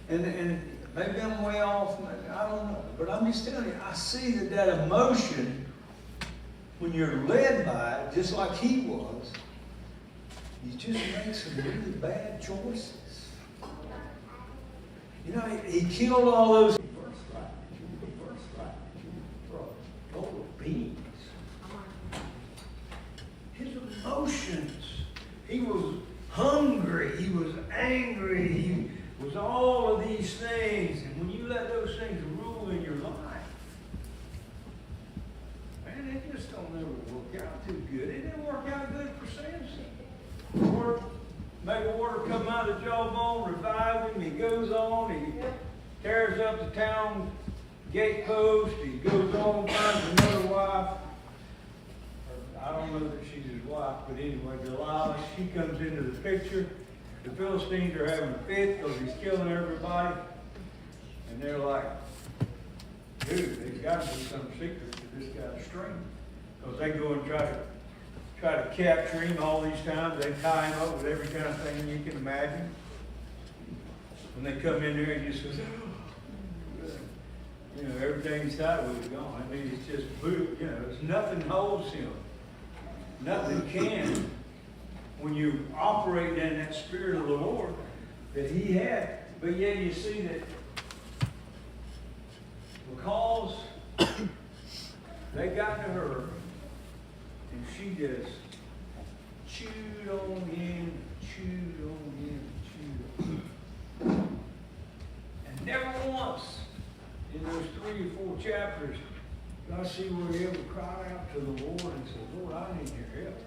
And maybe I'm way off, I don't know. But I'm just telling you, I see that emotion, when you're led by it, just like he was, you just make some really bad choices. You know, he killed all those total beings. His emotions. He was hungry. He was angry. He was all of these things. And when you let those things rule in your life, man, it just don't ever work out too good. It didn't work out good for Samson. Make a water come out of the jawbone, revive him. He goes on. He tears up the town gate post. He goes on, finds another wife. I don't know that she's his wife, but anyway, Delilah, she comes into the picture. The Philistines are having a fit because he's killing everybody. And they're like, dude, there's got to be some secret to this guy's strength. Because they go and try to capture him all these times. They tie him up with every kind of thing you can imagine. When they come in there, he just goes, you know, everything's tight with it gone. I mean, it's just, you know, it's nothing holds him. Nothing can. When you operate in that Spirit of the Lord that he had. But yet you see that because they got to her, and she just chewed on him, chewed on him, chewed on him. And never once in those 3 or 4 chapters did I see where he ever cried out to the Lord and said, Lord, I need your help.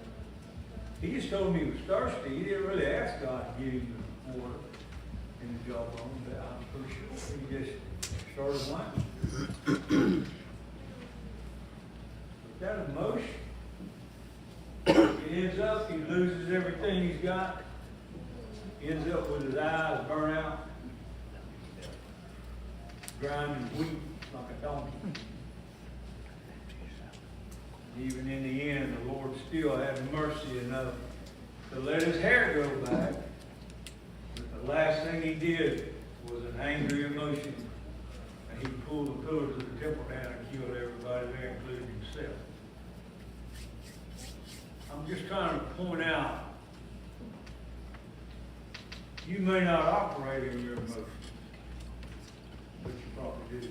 He just told me he was thirsty. He didn't really ask God to give him the water in the jawbone, but I'm pretty sure he just started whining. But that emotion, he ends up, he loses everything he's got. He ends up with his eyes burnt out, grinding wheat like a donkey. Even in the end, the Lord still had mercy enough to let his hair grow back. But the last thing he did was an angry emotion. And he pulled the pillars of the temple down and killed everybody there, including himself. I'm just trying to point out, you may not operate in your emotions, but you probably do.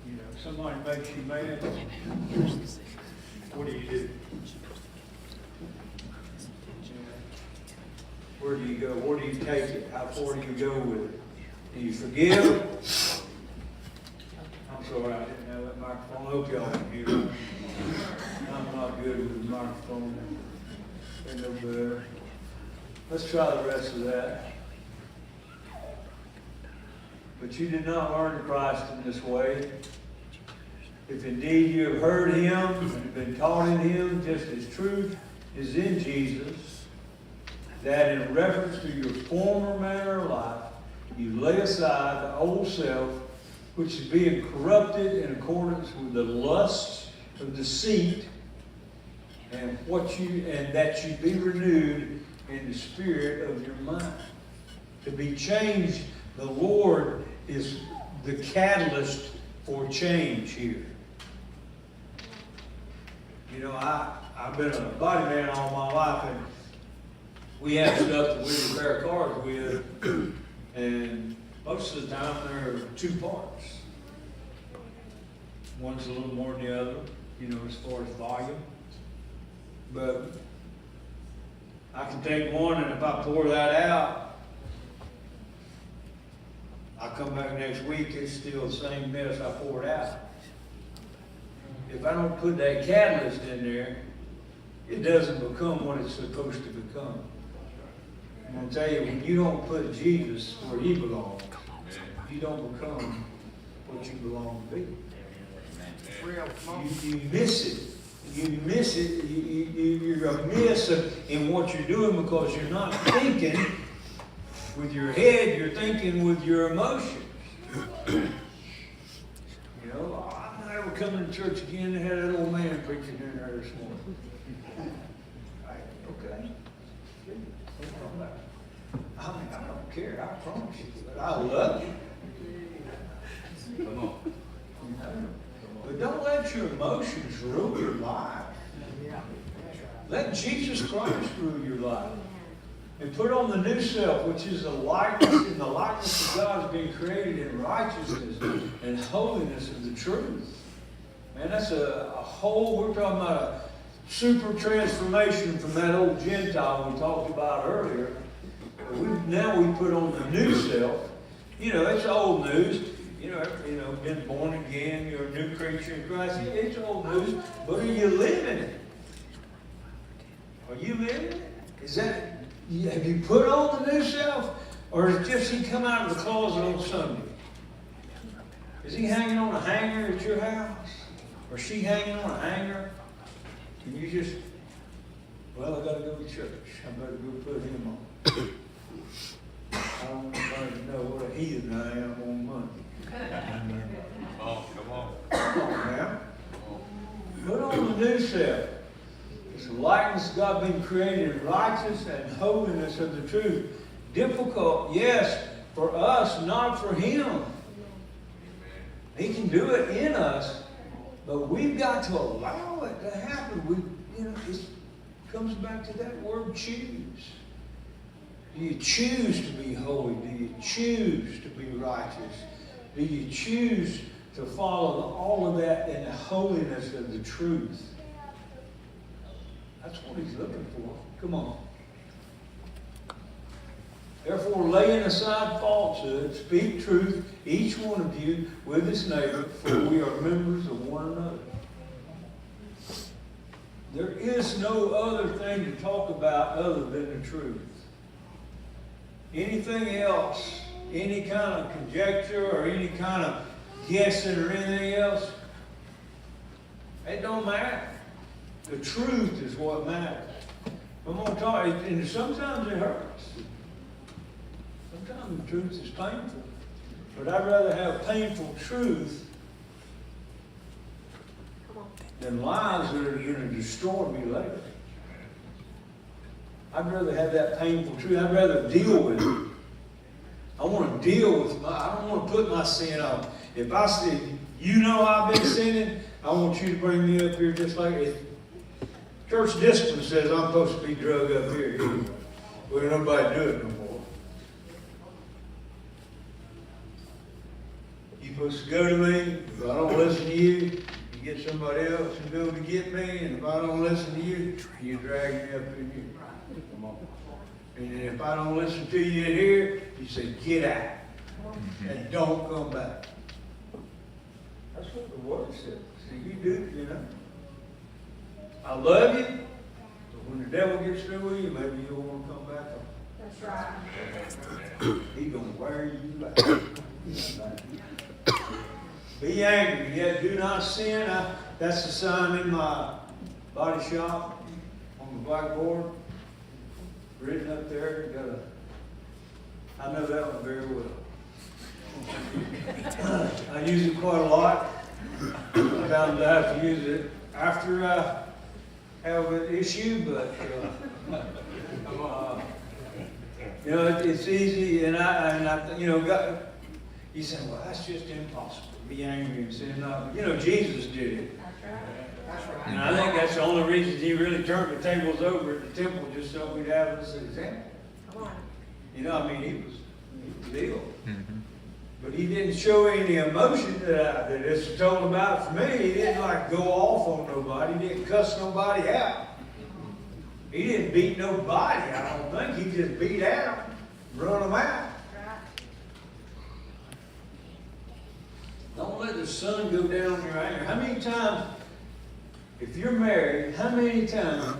You know, somebody makes you mad, what do? Where do you go? Where do you take it? How far do you go with it? Do you forgive? I'm sorry, I didn't have that microphone. I hope y'all can hear me. I'm not good with the microphone. Ain't no better. Let's try the rest of that. But you did not learn Christ in this way. If indeed you have heard him and been taught in him, just as truth is in Jesus, that in reference to your former manner of life, you lay aside the old self, which is being corrupted in accordance with the lusts of deceit, and that you be renewed in the spirit of your mind. To be changed, the Lord is the catalyst for change here. You know, I've been a body man all my life, and we have stuff that we repair cars with, and most of the time there are 2 parts. One's a little more than the other, you know, as far as volume. But I can take one, and if I pour that out, I come back next week, it's still the same mess I poured out. If I don't put that catalyst in there, it doesn't become what it's supposed to become. I'm going to tell you, when you don't put Jesus where he belongs, you don't become what you belong to be. You miss it. You miss it. You're a miss in what you're doing because you're not thinking with your head, you're thinking with your emotions. You know, I'm not ever coming to church again. They had that old man preaching in there this morning. Okay. I mean, I don't care, I promise you, but I love you. Come on. But don't let your emotions rule your life. Let Jesus Christ rule your life. And put on the new self, which is the likeness in the likeness of God, is being created in righteousness and holiness of the truth. Man, that's a whole, we're talking about a super transformation from that old Gentile we talked about earlier. Now we put on the new self. You know, it's old news. You know, been born again, you're a new creature in Christ. It's old news, but are you living it? Are you living it? Is that, have you put on the new self? Or is it just he come out of the closet on Sunday? Is he hanging on a hanger at your house? Or she hanging on a hanger? And you just, well, I got to go to church. I better go put him on. I don't want anybody to know what a heathen I am on Monday. Oh, come on. Come on now. Put on the new self. It's the likeness of God being created in righteousness and holiness of the truth. Difficult, yes, for us, not for Him. He can do it in us, but we've got to allow it to happen. It comes back to that word choose. Do you choose to be holy? Do you choose to be righteous? Do you choose to follow all of that in the holiness of the truth? That's what He's looking for. Come on. Therefore, laying aside falsehood, speak truth, each one of you with his neighbor, for we are members of one another. There is no other thing to talk about other than the truth. Anything else, any kind of conjecture or any kind of guessing or anything else, it don't matter. The truth is what matters. I'm going to talk, and sometimes it hurts. Sometimes the truth is painful. But I'd rather have painful truth than lies that are going to destroy me later. I'd rather have that painful truth. I'd rather deal with it. I want to deal with I don't want to put my sin on. If I say, you know I've been sinning, I want you to bring me up here just like it. Church discipline says I'm supposed to be drugged up here. Well, nobody do it no more. You're supposed to go to me. If I don't listen to you, you get somebody else to go to get me. And if I don't listen to you, you drag me up in here. Come on. And if I don't listen to you in here, you say, get out. And don't come back. That's what the word says. See, you do, you know. I love you, but when the devil gets through with you, maybe you'll want to come back on. That's right. He's going to wear you back. Be angry, yet do not sin. That's the sign in my body shop on the blackboard. Written up there. I know that one very well. I use it quite a lot. I found I have to use it after I have an issue, but you know, it's easy, and I you know, you say, well, that's just impossible to be angry and sin. No, you know, Jesus did it. That's right. That's right. And I think that's the only reason He really turned the tables over at the temple, just so we'd have this example. Come on. You know, I mean, he was ill. But He didn't show any emotion that it's told about for me. He didn't like go off on nobody. He didn't cuss nobody out. He didn't beat nobody, I don't think. He just beat out, run them out. Don't let the sun go down in your anger. How many times, if you're married, how many times